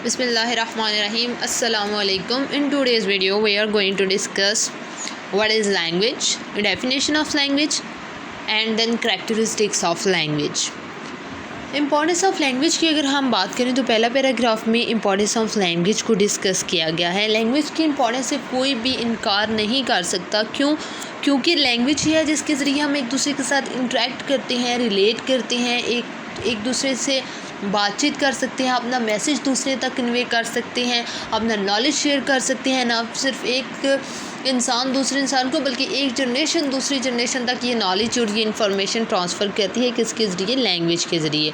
Bismillahirrahmanirrahim. Assalamu alaikum. In today's video, we are going to discuss what is language, definition of language, and then characteristics of language. Importance of language की अगर हम बात करें तो पहला paragraph में importance of language को discuss किया गया है। लैंग्वेज की इम्पॉर्टेंस से कोई भी इनकार नहीं कर सकता। क्योंकि लैंग्वेज ही है जिसके ज़रिए हम एक दूसरे के साथ इंटरेक्ट करते हैं, रिलेट करते हैं, एक दूसरे से बातचीत कर सकते हैं, अपना मैसेज दूसरे तक कन्वे कर सकते हैं, अपना नॉलेज शेयर कर सकते हैं। ना सिर्फ एक इंसान दूसरे इंसान को बल्कि एक जनरेशन दूसरी जनरेशन तक ये नॉलेज और ये इन्फॉर्मेशन ट्रांसफ़र करती है। किसके ज़रिए? लैंग्वेज के ज़रिए।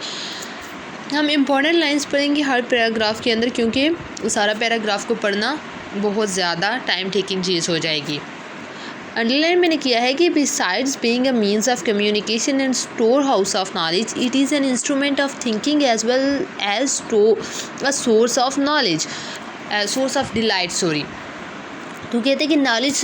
हम इम्पॉर्टेंट लाइंस पढ़ेंगे हर पैराग्राफ के अंदर, क्योंकि सारा पैराग्राफ को पढ़ना बहुत ज़्यादा टाइम टेकिंग चीज़ हो जाएगी। अंडरलाइन मैंने किया है कि besides being a means of communication and storehouse of knowledge, it is an instrument of thinking as well as a source of knowledge, source of delight. तो कहते हैं कि नॉलेज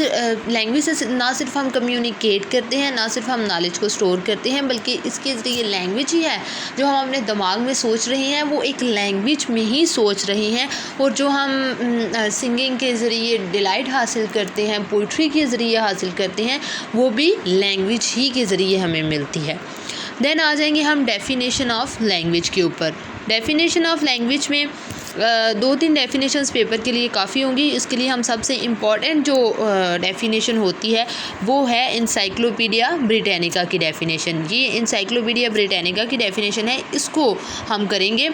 लैंग्वेज से ना सिर्फ हम कम्युनिकेट करते हैं, ना सिर्फ हम नॉलेज को स्टोर करते हैं, बल्कि इसके ज़रिए लैंग्वेज ही है जो हम अपने दिमाग में सोच रहे हैं वो एक लैंग्वेज में ही सोच रहे हैं। और जो हम सिंगिंग के ज़रिए डिलाइट हासिल करते हैं, पोइट्री के ज़रिए हासिल करते हैं, वो भी लैंग्वेज ही के ज़रिए हमें मिलती है। देन आ जाएंगे हम डेफिनेशन ऑफ लैंग्वेज के ऊपर। डेफिनेशन ऑफ लैंग्वेज में 2-3 डेफिनेशंस पेपर के लिए काफ़ी होंगी। इसके लिए हम सबसे इम्पॉर्टेंट जो डेफिनेशन होती है वो है इंसाइक्लोपीडिया ब्रिटानिका की डेफिनेशन। ये इंसाइक्लोपीडिया ब्रिटानिका की डेफिनेशन है, इसको हम करेंगे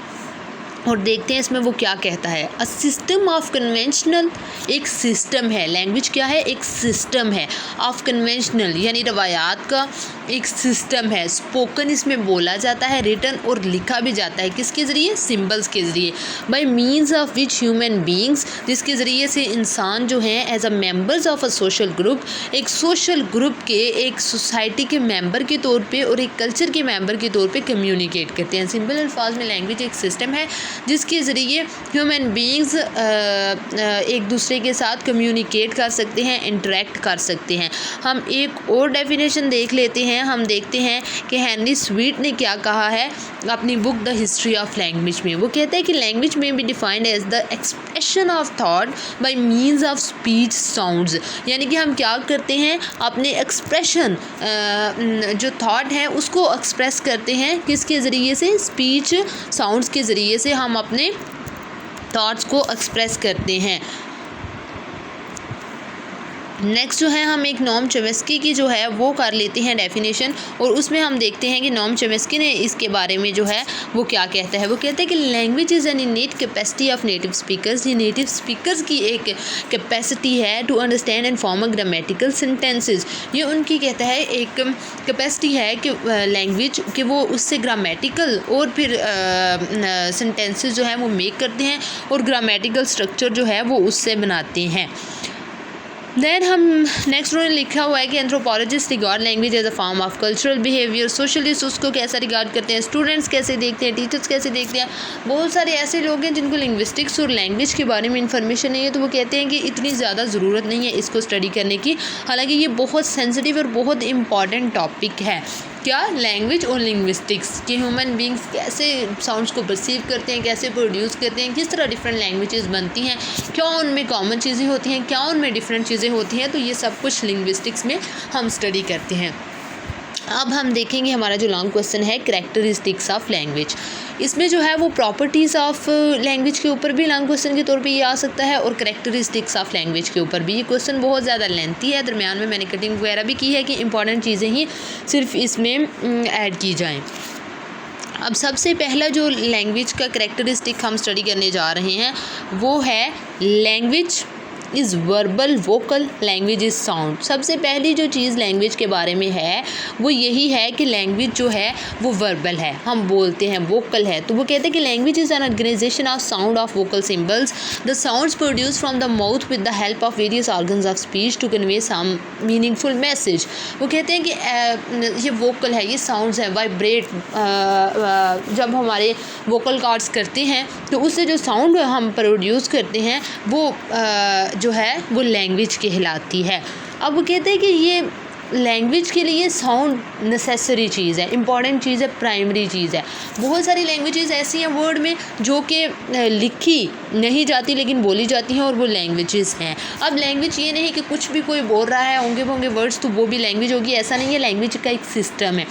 और देखते हैं इसमें वो क्या कहता है। अ सिस्टम ऑफ कन्वेंशनल, एक सिस्टम है। लैंग्वेज क्या है? एक सिस्टम है। ऑफ कन्वेंशनल यानी रवायात का एक सिस्टम है। स्पोकन इसमें बोला जाता है, रिटन और लिखा भी जाता है। किसके ज़रिए? सिंबल्स के ज़रिए। By means of which human beings, जिसके ज़रिए से इंसान जो हैं as a members of a social group, एक सोशल ग्रुप के, एक सोसाइटी के मेंबर के तौर पे और एक कल्चर के मेंबर के तौर पे कम्युनिकेट करते हैं। सिंपल अल्फाज में लैंग्वेज एक सिस्टम है जिसके ज़रिए ह्यूमन बीइंग्स एक दूसरे के साथ कम्युनिकेट कर सकते हैं, इंटरेक्ट कर सकते हैं। हम एक और डेफिनेशन देख लेते हैं। हम देखते हैं कि हेनरी स्वीट ने क्या कहा है अपनी book the history of language में। वो कहते हैं कि language may be defined as the expression of thought by means of speech sounds, यानी कि हम क्या करते हैं, अपने एक्सप्रेशन जो थॉट है उसको एक्सप्रेस करते हैं। किसके ज़रिए से? स्पीच साउंड्स के ज़रिए से हम अपने थॉट्स को एक्सप्रेस करते हैं। नेक्स्ट जो है हम एक नॉम चॉम्स्की की जो है वो कर लेते हैं डेफिनेशन, और उसमें हम देखते हैं कि नॉम चॉम्स्की ने इसके बारे में जो है वो क्या कहता है। वो कहते हैं कि language is an innate capacity of native speakers, ये नेटिव स्पीकर्स की एक कैपेसिटी है to understand and form a grammatical sentences. ये उनकी कहता है एक कैपेसिटी है कि लैंग्वेज कि वो उससे ग्रामेटिकल और फिर सेंटेंसेस जो है वो मेक करते हैं और ग्रामेटिकल स्ट्रक्चर जो है वो उससे बनाते हैं। देन हम नेक्स्ट उन्होंने लिखा हुआ है कि anthropologist regard language as a form of cultural behaviour. Socialist उसको कैसा रिगार्ड करते हैं, स्टूडेंट्स कैसे देखते हैं, टीचर्स कैसे देखते हैं। बहुत सारे ऐसे लोग हैं जिनको लिंग्विस्टिक्स और लैंग्वेज के बारे में इंफॉर्मेशन नहीं है, तो वो कहते हैं कि इतनी ज़्यादा ज़रूरत नहीं है इसको स्टडी करने की। हालांकि ये बहुत सेंसिटिव और बहुत इंपॉर्टेंट टॉपिक है। क्या? लैंग्वेज और लिंग्विस्टिक्स कि ह्यूमन बींग्स कैसे साउंड्स को परसीव करते हैं, कैसे प्रोड्यूस करते हैं, किस तरह डिफरेंट लैंग्वेजेस बनती हैं, क्या उनमें कॉमन चीज़ें होती हैं, क्या उनमें डिफरेंट चीज़ें होती हैं। तो ये सब कुछ लिंग्विस्टिक्स में हम स्टडी करते हैं। अब हम देखेंगे हमारा जो लॉन्ग क्वेश्चन है कैरेक्टरिस्टिक्स ऑफ लैंग्वेज। इसमें जो है वो प्रॉपर्टीज़ ऑफ लैंग्वेज के ऊपर भी लॉन्ग क्वेश्चन के तौर पे ये आ सकता है और कैरेक्टरिस्टिक्स ऑफ लैंग्वेज के ऊपर भी। ये क्वेश्चन बहुत ज़्यादा लेंथी है, दरमियान में मैंने कटिंग वगैरह भी की है कि इंपॉर्टेंट चीज़ें ही सिर्फ इसमें ऐड की जाएँ। अब सबसे पहला जो लैंग्वेज का कैरेक्टरिस्टिक हम स्टडी करने जा रहे हैं वो है language is verbal vocal, language is sound. सबसे पहली जो चीज़ लैंग्वेज के बारे में है वो यही है कि लैंग्वेज जो है वो वर्बल है, हम बोलते हैं, वोकल है। तो वो कहते हैं कि language is an organisation of sound of vocal symbols, the sounds produce from the mouth with the help of various organs of speech to convey some meaningful message. वो कहते हैं कि ये वोकल है, ये साउंड्स हैं, वाइब्रेट जब हमारे वोकल कॉर्ड्स करते हैं तो उससे जो साउंड हम प्रोड्यूस करते हैं वो जो है वो लैंग्वेज कहलाती है। अब वो कहते हैं कि ये लैंग्वेज के लिए साउंड नेसेसरी चीज़ है, इंपॉर्टेंट चीज़ है, प्राइमरी चीज़ है। बहुत सारी लैंग्वेजेस ऐसी हैं वर्ड में जो कि लिखी नहीं जाती लेकिन बोली जाती हैं, और वो लैंग्वेजेस हैं। अब लैंग्वेज ये नहीं कि कुछ भी कोई बोल रहा है होंगे होंगे वर्ड्स तो वो भी लैंग्वेज होगी, ऐसा नहीं है। लैंग्वेज का एक सिस्टम है,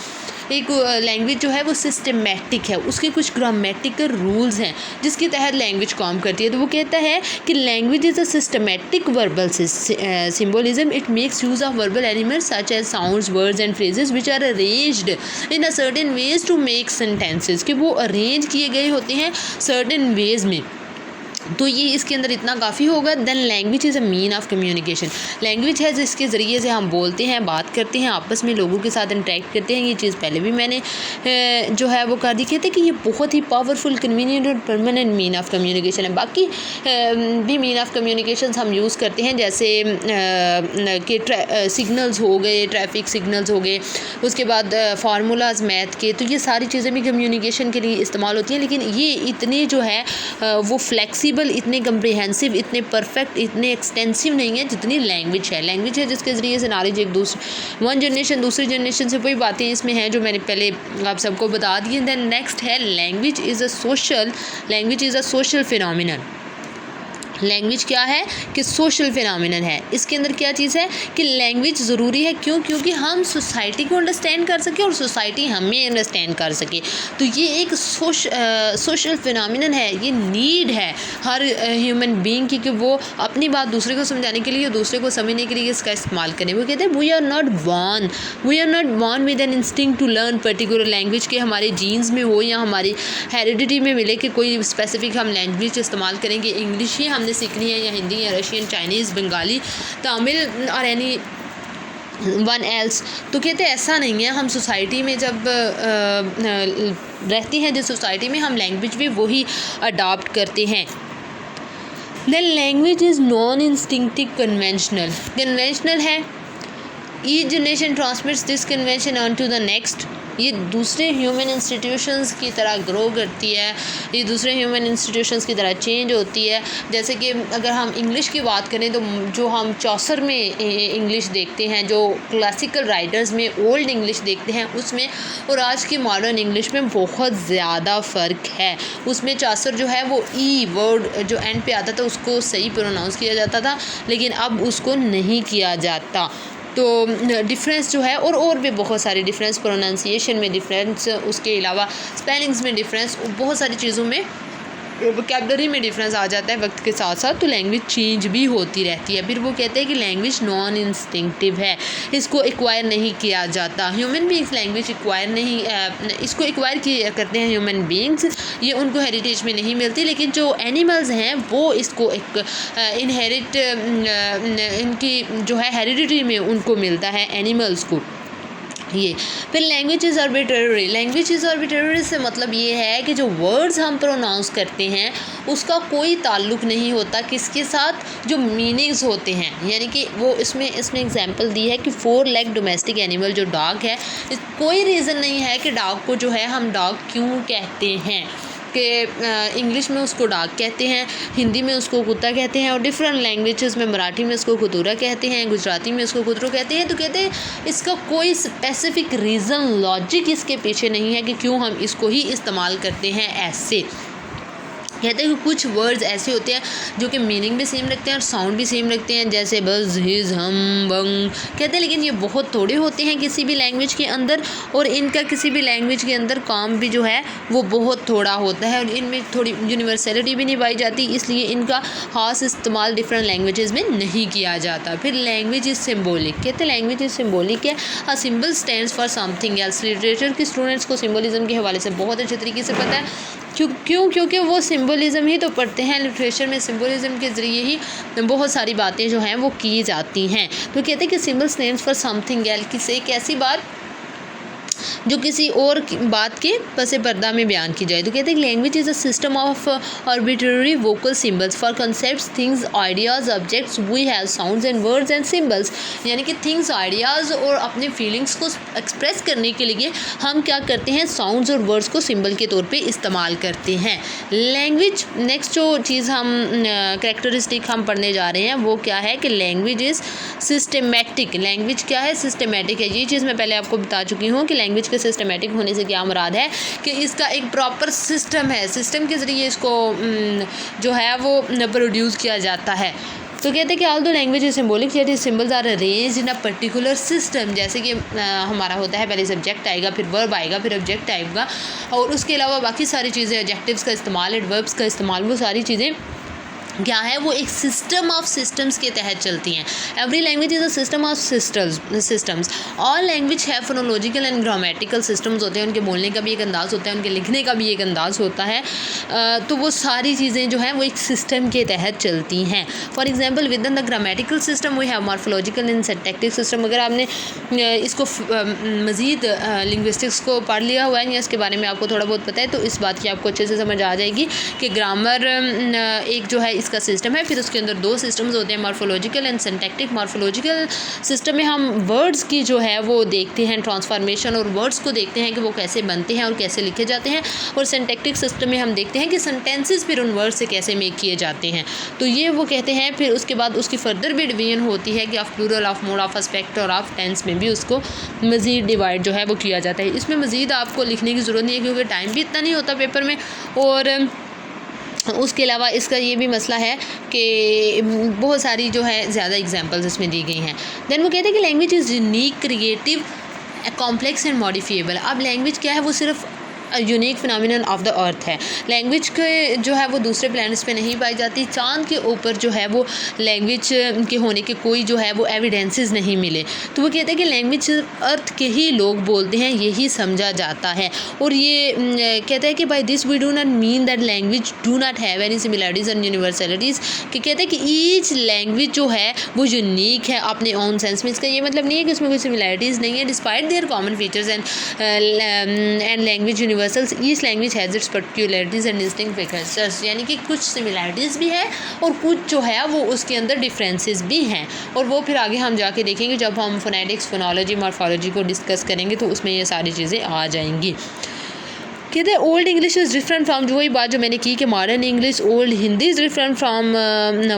एक लैंग्वेज जो है वो सिस्टमेटिक है, उसके कुछ ग्रामेटिकल रूल्स हैं जिसके तहत लैंग्वेज काम करती है। तो वो कहता है कि language is a systematic verbal symbolism, it makes use of verbal elements such as sounds, words and phrases which are arranged in a certain ways to make sentences, कि वो अरेंज किए गए होते हैं सर्टेन वेज में। तो ये इसके अंदर इतना काफ़ी होगा। Then language is a mean of communication, language है जिसके ज़रिए से हम बोलते हैं, बात करते हैं, आपस में लोगों के साथ इंटरेक्ट करते हैं। ये चीज़ पहले भी मैंने जो है वो कर दी कहते कि ये बहुत ही पावरफुल, कन्वीनियंट और परमानेंट मीन ऑफ कम्युनिकेशन है। बाकी भी मीन ऑफ कम्युनिकेशन हम यूज़ करते हैं, जैसे कि सिग्नल्स हो गए, ट्रैफिक सिग्नल्स हो गए, उसके बाद फार्मूलाज मैथ के, तो ये सारी चीज़ें भी कम्युनिकेशन के लिए इस्तेमाल होती हैं। लेकिन ये इतने जो है वो फ्लेक्सिबल, इतने कम्प्रिहेंसिव, इतने परफेक्ट, इतने एक्सटेंसिव नहीं है जितनी लैंग्वेज है। लैंग्वेज है जिसके ज़रिए से नॉलेज एक दूसरे वन जनरेशन दूसरी जनरेशन से वही बातें इसमें हैं जो मैंने पहले आप सबको बता दी। देन नेक्स्ट है language is a social phenomenon. Language क्या है कि सोशल फिनोमिनन है। इसके अंदर क्या चीज़ है कि लैंग्वेज ज़रूरी है, क्यों? क्योंकि हम सोसाइटी को अंडरस्टैंड कर सके और सोसाइटी हमें अंडरस्टैंड कर सके। तो ये एक सोशल फिनोमिनन है, ये नीड है हर ह्यूमन बीइंग की कि वो अपनी बात दूसरे को समझाने के लिए, दूसरे को समझने के लिए इसका इस्तेमाल करें। वो कहते हैं we are not born with an instinct to learn particular language, के हमारे जीन्स में हो या हमारी हेरिडिटी में मिले कि कोई स्पेसिफिक हम लैंग्वेज इस्तेमाल करेंगे, इंग्लिश ही हमने सीखनी है या हिंदी या रशियन, चाइनीज़, बंगाली, तमिल और एनी वन एल्स। तो कहते हैं ऐसा नहीं है। हम सोसाइटी में जब रहते हैं, जिस सोसाइटी में, हम लैंग्वेज भी वही अडॉप्ट करते हैं। Then language is non instinctive conventional है। Each generation transmits this convention on to the next. ये दूसरे ह्यूमन इंस्टीट्यूशंस की तरह ग्रो करती है, ये दूसरे ह्यूमन इंस्टीट्यूशंस की तरह चेंज होती है। जैसे कि अगर हम इंग्लिश की बात करें तो जो हम चौसर में इंग्लिश देखते हैं, जो क्लासिकल राइटर्स में ओल्ड इंग्लिश देखते हैं, उसमें और आज की मॉडर्न इंग्लिश में बहुत ज़्यादा फ़र्क है। उसमें चौसर जो है वो ई वर्ड जो एंड पे आता था उसको सही प्रोनाउंस किया जाता था, लेकिन अब उसको नहीं किया जाता। तो डिफरेंस जो है और भी बहुत सारे डिफरेंस, प्रोनाउंसिएशन में डिफरेंस, उसके अलावा स्पेलिंग्स में डिफरेंस, बहुत सारी चीज़ों में, वोकैबुलरी में डिफरेंस आ जाता है वक्त के साथ साथ। तो लैंग्वेज चेंज भी होती रहती है। फिर वो कहते हैं कि लैंग्वेज नॉन इंस्टिंक्टिव है, इसको एक्वायर नहीं किया जाता। ह्यूमन बींग्स लैंग्वेज इसको एक्वायर करते हैं ह्यूमन बींग्स, ये उनको हेरिटेज में नहीं मिलती। लेकिन जो एनिमल्स हैं वो इसको एक इनहेरिट इनकी जो है हेरिडिटी में उनको मिलता है एनिमल्स को ये। फिर लैंग्वेज इज़ आर्बिट्रेरी से मतलब ये है कि जो वर्ड्स हम प्रोनाउंस करते हैं उसका कोई ताल्लुक़ नहीं होता किसके साथ, जो मीनिंग्स होते हैं। यानी कि वो इसमें एग्जांपल दी है कि 4 लेग डोमेस्टिक एनिमल जो डॉग है, कोई रीज़न नहीं है कि डॉग को जो है हम डॉग क्यों कहते हैं, कि इंग्लिश में उसको डॉग कहते हैं, हिंदी में उसको कुत्ता कहते हैं, और डिफरेंट लैंग्वेजेस में मराठी में उसको कुतूरा कहते हैं, गुजराती में उसको कुतरू कहते हैं। तो कहते हैं इसका कोई स्पेसिफिक रीज़न, लॉजिक इसके पीछे नहीं है कि क्यों हम इसको ही इस्तेमाल करते हैं ऐसे। कहते हैं कि कुछ वर्ड्स ऐसे होते हैं जो कि मीनिंग भी सेम रखते हैं और साउंड भी सेम रखते हैं, जैसे बस, हिज, हम, बंग कहते हैं। लेकिन ये बहुत थोड़े होते हैं किसी भी लैंग्वेज के अंदर, और इनका किसी भी लैंग्वेज के अंदर काम भी जो है वो बहुत थोड़ा होता है, और इनमें थोड़ी यूनिवर्सलिटी भी नहीं पाई जाती, इसलिए इनका खास इस्तेमाल डिफरेंट लैंग्वेजेस में नहीं किया जाता। फिर लैंग्वेज इज़ सिम्बोलिक, कहते हैं लैंग्वेज इज़ सिम्बोलिक है। A symbol stands for something else. Literature के स्टूडेंट्स को सिम्बोलिज्म के हवाले से बहुत अच्छे तरीके से पता है। क्योंकि वो सिम्बोलिज़म ही तो पढ़ते हैं। लिटरेचर में सिम्बोलिज़म के ज़रिए ही बहुत सारी बातें जो हैं वो की जाती हैं। तो कहते हैं कि symbol stands for something else, किसी एक ऐसी बात जो किसी और बात के पसे पर्दा में बयान की जाए। तो कहते हैं कि language is a system of arbitrary vocal symbols for concepts, things, ideas, objects. We have sounds and words and symbols, यानी कि थिंग्स, आइडियाज़ और अपने फीलिंग्स को एक्सप्रेस करने के लिए हम क्या करते हैं, साउंड्स और वर्ड्स को सिंबल के तौर पे इस्तेमाल करते हैं। लैंग्वेज, नेक्स्ट जो चीज़ हम कैरेक्टरिस्टिक हम पढ़ने जा रहे हैं वो क्या है कि लैंग्वेज इज़ सिस्टमेटिक। लैंग्वेज क्या है, सिस्टमेटिक है। ये चीज़ मैं पहले आपको बता चुकी हूँ कि लैंग्वेज के सिस्टमेटिक होने से क्या मुराद है कि इसका एक प्रॉपर सिस्टम है, सिस्टम के ज़रिए इसको जो है वो प्रोड्यूस किया जाता है। तो कहते हैं कि although language is symbolic yet is symbols are arranged in a particular system. जैसे कि हमारा होता है पहले सब्जेक्ट आएगा, फिर वर्ब आएगा, फिर ऑब्जेक्ट आएगा, और उसके अलावा बाकी सारी चीज़ें, एडजेक्टिव्स का इस्तेमाल, एडवर्ब्स का इस्तेमाल, वो सारी चीज़ें क्या है, वो एक सिस्टम ऑफ सिस्टम्स के तहत चलती हैं। Every language is a system of systems. All language है फोनोलॉजिकल एंड ग्रामेटिकल सिस्टम्स होते हैं, उनके बोलने का भी एक अंदाज़ होता है, उनके लिखने का भी एक अंदाज़ होता है। तो वो सारी चीज़ें जो हैं वो एक सिस्टम के तहत चलती हैं। For example within the grammatical system we have morphological and syntactic system. अगर आपने इसको मज़ीद लिंग्विस्टिक्स को पढ़ लिया हुआ है या इसके बारे में आपको थोड़ा बहुत पता है तो इस बात की आपको अच्छे से समझ आ जाएगी कि ग्रामर एक जो है इसका सिस्टम है, फिर उसके अंदर दो सिस्टम्स होते हैं, morphological and syntactic. Morphological system में हम वर्ड्स की जो है वो देखते हैं, ट्रांसफॉर्मेशन, और वर्ड्स को देखते हैं कि वो कैसे बनते हैं और कैसे लिखे जाते हैं। और सिंटैक्टिक सिस्टम में हम देखते हैं कि सेंटेंसेस फिर उन वर्ड से कैसे मेक किए जाते हैं। तो ये वो कहते हैं। फिर उसके बाद उसकी फर्दर भी डिवीजन होती है कि of plural, of mode, of aspect और ऑफ टेंस में भी उसको मज़ीद डिवाइड जो है वो किया जाता है। इसमें मज़ीद आपको लिखने की ज़रूरत नहीं है क्योंकि टाइम भी इतना नहीं होता पेपर में। और उसके अलावा इसका ये भी मसला है कि बहुत सारी जो है ज़्यादा एग्जांपल्स इसमें दी गई हैं। देन वो कहते हैं कि language is unique, creative, complex and modifiable. अब लैंग्वेज क्या है, वो सिर्फ unique phenomenon of the earth है। लैंग्वेज के जो है वो दूसरे प्लैनेट्स पे नहीं पाई जाती। चाँद के ऊपर जो है वो लैंग्वेज के होने के कोई जो है वो एविडेंसेस नहीं मिले। तो वो कहते हैं कि लैंग्वेज अर्थ के ही लोग बोलते हैं, यही समझा जाता है। और ये कहते हैं कि by this we do not mean that language do not have any similarities and universalities. कि कहते हैं कि ईच लैंग्वेज जो है वो यूनिक है अपने ओन सेंस में। इसका ये मतलब नहीं है कि उसमें कोई सिमिलरिटीज़ नहीं है। Despite their common features and language each language has its particularities and distinct features, यानी कि कुछ सिमिलरिटीज़ भी है और कुछ जो है वो उसके अंदर डिफरेंसेस भी हैं। और वो फिर आगे हम जाके देखेंगे जब हम फोनेटिक्स, फोनोलॉजी, मॉर्फोलॉजी को डिस्कस करेंगे तो उसमें ये सारी चीज़ें आ जाएंगी। कहते हैं old English is different from, जो वही बात जो मैंने की कि modern English, old Hindi is different from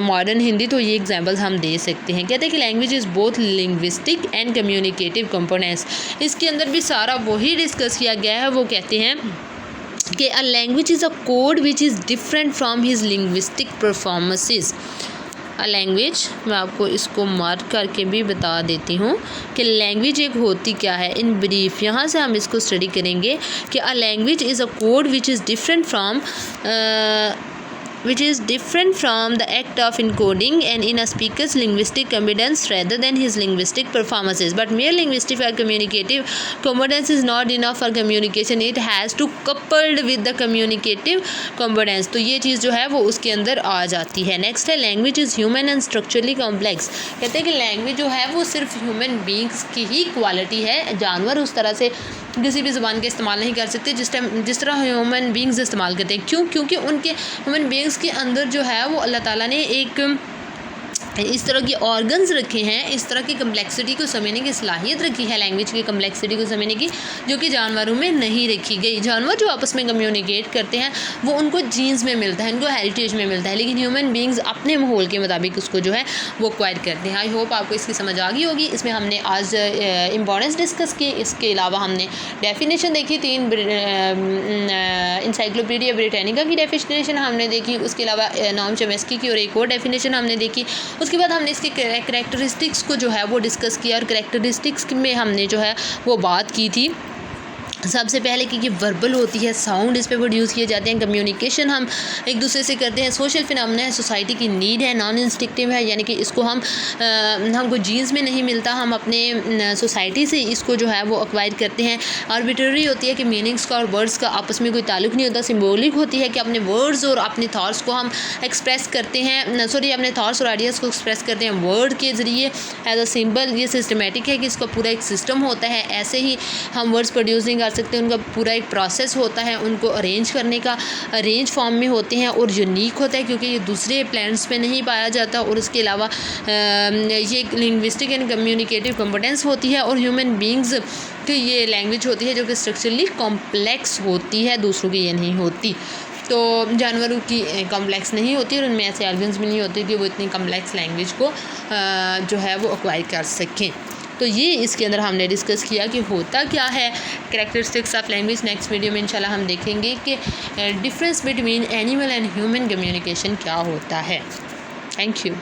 modern Hindi. तो ये एग्जांपल्स हम दे सकते हैं। कहते हैं कि language is both linguistic and communicative components. इसके अंदर भी सारा वही डिस्कस किया गया है। वो कहते हैं कि a language is a code which is different from his linguistic performances. A language, मैं आपको इसको मार्क करके भी बता देती हूँ कि लैंग्वेज एक होती क्या है इन ब्रीफ। यहाँ से हम इसको स्टडी करेंगे कि a language is a code which is different from the act of encoding and in a speaker's linguistic competence rather than his linguistic performances. But mere linguistic or communicative competence is not enough for communication. It has to coupled with the communicative competence. तो ये चीज़ जो है वो उसके अंदर आ जाती है। Next है language is human and structurally complex. कहते हैं कि लैंग्वेज जो है वो सिर्फ ह्यूमन बींग्स की ही क्वालिटी है। जानवर उस तरह से किसी भी ज़ुबान का इस्तेमाल नहीं कर सकते जिस तरह ह्यूमन बींग्स इस्तेमाल करते हैं। क्यों? क्योंकि उनके ह्यूमन बींग्स के अंदर जो है वो अल्लाह ताला ने एक इस तरह के ऑर्गन्स रखे हैं, इस तरह की कम्प्लेक्सिटी को समझने की सलाहियत रखी है, लैंग्वेज की कम्प्लेक्सिटी को समझने की, जो कि जानवरों में नहीं रखी गई। जानवर जो आपस में कम्युनिकेट करते हैं वो उनको जीन्स में मिलता है, उनको हेरिटेज में मिलता है, लेकिन ह्यूमन बींग्स अपने माहौल के मुताबिक उसको जो है वो एक्वायर करते हैं। आई होप आपको इसकी समझ आ गई होगी। इसमें हमने आज इंपॉर्टेंस डिस्कस की, इसके अलावा हमने डेफिनेशन देखी, 3 इंसाइक्लोपीडिया ब्रिटानिका की डेफिनेशन हमने देखी, उसके अलावा नॉम चॉम्स्की की और एक और डेफिनेशन हमने देखी। उसके बाद हमने इसके करैक्टरिस्टिक्स को जो है वो डिस्कस किया और करैक्टरिस्टिक्स में हमने जो है वो बात की थी सबसे पहले कि वर्बल होती है, साउंड इस पे प्रोड्यूस किए जाते हैं, कम्युनिकेशन हम एक दूसरे से करते हैं, सोशल फिनोमेना है, सोसाइटी की नीड है, नॉन इंस्टिंक्टिव है, यानी कि इसको हमको जीन्स में नहीं मिलता, हम अपने सोसाइटी से इसको जो है वो एक्वायर करते हैं। आर्बिट्ररी होती है कि मीनिंग्स का और वर्ड्स का आपस में कोई ताल्लुक नहीं होता। सिम्बॉलिक होती है कि अपने वर्ड्स और अपने थॉट्स को हम एक्सप्रेस करते हैं, अपने थॉट्स और आइडियाज़ को एक्सप्रेस करते हैं वर्ड के ज़रिए एज अ सिंबल। ये सिस्टमेटिक है कि इसका पूरा एक सिस्टम होता है, ऐसे ही हम वर्ड्स प्रोड्यूस नहीं कर सकते, उनका पूरा एक प्रोसेस होता है, उनको अरेंज करने का अरेंज फॉर्म में होते हैं और यूनिक होता है क्योंकि ये दूसरे प्लान्स पे नहीं पाया जाता। और उसके अलावा ये एक लिंग्विस्टिक एंड कम्युनिकेटिव कॉम्पिटेंस होती है और ह्यूमन बींग्स की ये लैंग्वेज होती है जो कि स्ट्रक्चरली कॉम्प्लेक्स होती है, दूसरों की ये नहीं होती। तो जानवरों की कॉम्प्लेक्स नहीं होती और उनमें ऐसे ऑर्गन्स भी नहीं होते कि वो इतनी कॉम्प्लेक्स लैंग्वेज को जो है वो एक्वायर कर सकें। तो ये इसके अंदर हमने डिस्कस किया कि होता क्या है characteristics of language. Next video में इंशाल्लाह हम देखेंगे कि difference between animal and human communication क्या होता है। Thank you.